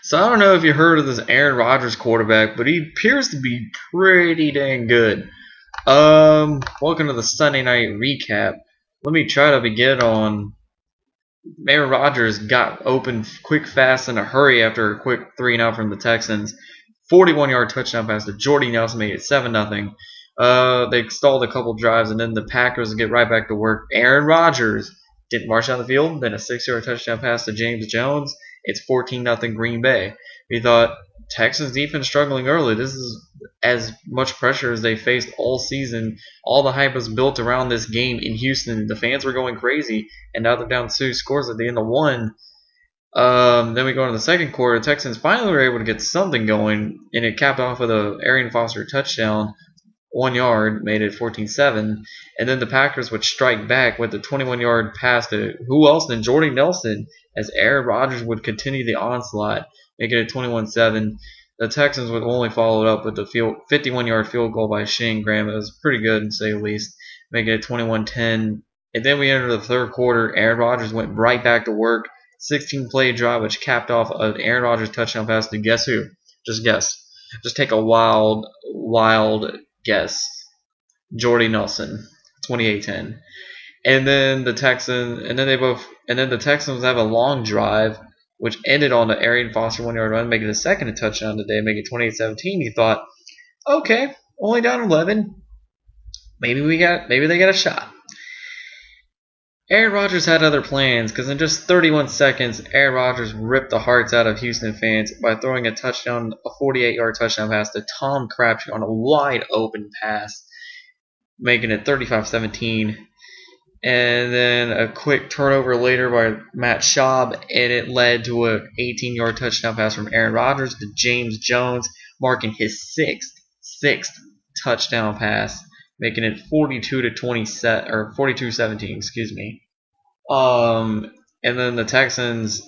So I don't know if you heard of this Aaron Rodgers quarterback, but he appears to be pretty dang good. Welcome to the Sunday night recap. Let me try to begin on Aaron Rodgers got open quick, fast, in a hurry after a quick 3-0 from the Texans. 41-yard touchdown pass to Jordy Nelson made it 7-0. They stalled a couple drives, and then the Packers get right back to work. Aaron Rodgers didn't march down the field. Then a 6-yard touchdown pass to James Jones. It's 14-0 Green Bay. We thought Texans defense struggling early. This is as much pressure as they faced all season. All the hype was built around this game in Houston. The fans were going crazy, and now they're down 2 scores at the end of 1. Then we go into the second quarter. The Texans finally were able to get something going, and it capped off with a Arian Foster touchdown. 1 yard, made it 14-7. And then the Packers would strike back with a 21-yard pass to who else than Jordy Nelson, as Aaron Rodgers would continue the onslaught, making it 21-7. The Texans would only follow it up with the 51-yard field goal by Shane Graham. It was pretty good, to say the least, making it 21-10. And then we entered the third quarter. Aaron Rodgers went right back to work. 16-play drive, which capped off an Aaron Rodgers touchdown pass to guess who? Just guess. Just take a wild guess. Jordy Nelson, 28-10. And then the Texans have a long drive, which ended on the Arian Foster 1-yard run, making the second touchdown today, making it 28-17. He thought, okay, only down 11. Maybe they got a shot. Aaron Rodgers had other plans, because in just 31 seconds, Aaron Rodgers ripped the hearts out of Houston fans by throwing a 48-yard touchdown pass to Tom Crabtree on a wide open pass, making it 35-17. And then a quick turnover later by Matt Schaub, and it led to a 18-yard touchdown pass from Aaron Rodgers to James Jones, marking his sixth touchdown pass, making it 42-17, excuse me. And then the Texans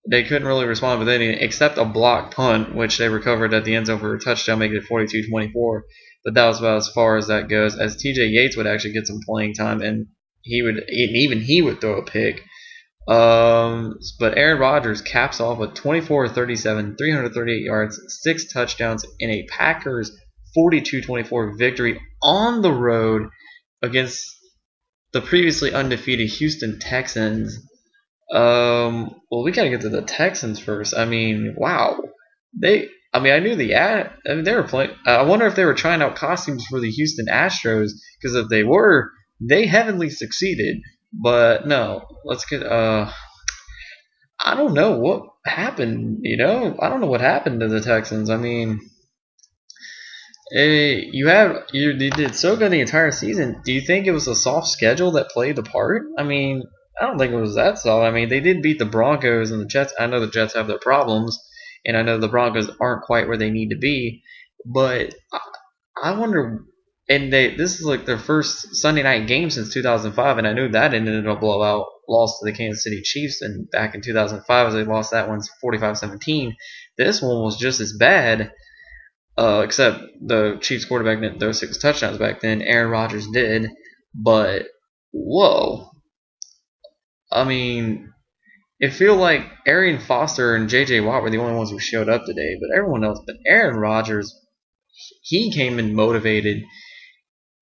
they couldn't really respond with anything except a blocked punt, which they recovered at the end zone for a touchdown, making it 42-24. But that was about as far as that goes, as TJ Yates would actually get some playing time, and even he would throw a pick. But Aaron Rodgers caps off with 24-37, 338 yards, 6 touchdowns in a Packers 42-24 victory on the road against the previously undefeated Houston Texans. Well, we gotta get to the Texans first. I mean, wow. I knew they were playing. I wonder if they were trying out costumes for the Houston Astros, because if they were, they heavily succeeded. But no, let's get. I don't know what happened. I don't know what happened to the Texans. I mean, you did so good the entire season. Do you think it was a soft schedule that played the part? I mean, I don't think it was that soft. I mean, they did beat the Broncos and the Jets. I know the Jets have their problems, and I know the Broncos aren't quite where they need to be. But I wonder, and this is like their first Sunday night game since 2005, and I knew that ended in a blowout loss to the Kansas City Chiefs, and back in 2005 as they lost that one 45-17. This one was just as bad. Except the Chiefs quarterback didn't throw 6 touchdowns back then. Aaron Rodgers did. But, whoa. I mean, it feel like Arian Foster and J.J. Watt were the only ones who showed up today. But everyone else, but Aaron Rodgers, he came in motivated.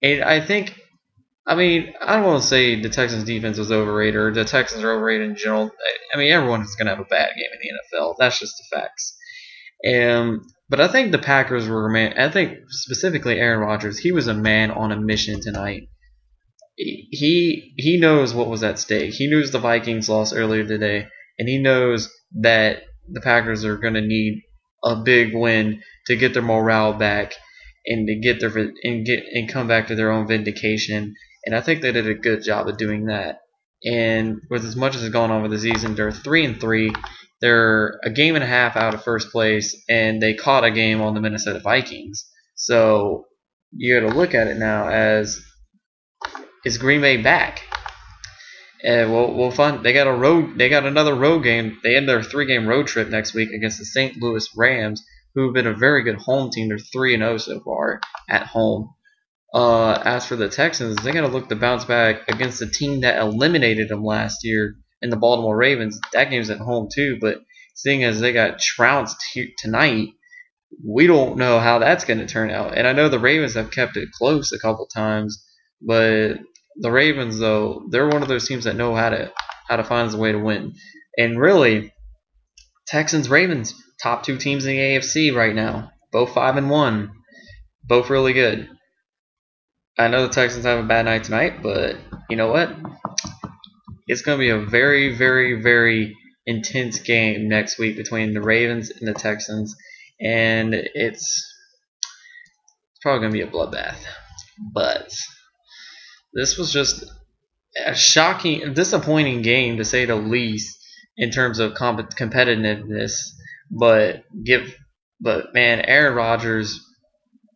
And I don't want to say the Texans defense was overrated, or the Texans are overrated in general. I mean, everyone is going to have a bad game in the NFL. That's just the facts. But I think the Packers were I think specifically Aaron Rodgers, he was a man on a mission tonight. He knows what was at stake. He knows the Vikings lost earlier today, and he knows that the Packers are going to need a big win to get their morale back and to get and come back to their own vindication. And I think they did a good job of doing that. And with as much as has gone on with the season, they're 3-3. They're a game and a half out of first place, and they caught a game on the Minnesota Vikings. So you got to look at it now as, is Green Bay back? And we'll find. They got another road game. They end their 3-game road trip next week against the St. Louis Rams, who have been a very good home team. They're 3-0 so far at home. As for the Texans, they got to look to bounce back against the team that eliminated them last year in the Baltimore Ravens. That game's at home too, but seeing as they got trounced tonight. We don't know how that's going to turn out. And I know the Ravens have kept it close a couple times, but the Ravens, though, they're one of those teams that know how to find a way to win. And really, Texans, Ravens, top 2 teams in the AFC right now, both 5-1, both really good. I know the Texans have a bad night tonight, but you know what? It's going to be a very, very, very intense game next week between the Ravens and the Texans, and it's probably going to be a bloodbath. But this was just a shocking, disappointing game to say the least in terms of competitiveness. But man, Aaron Rodgers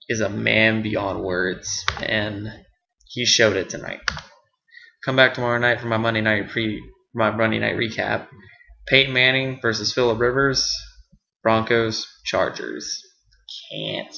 is a man beyond words, and he showed it tonight. Come back tomorrow night for my Monday night recap. Peyton Manning versus Phillip Rivers, Broncos, Chargers. Can't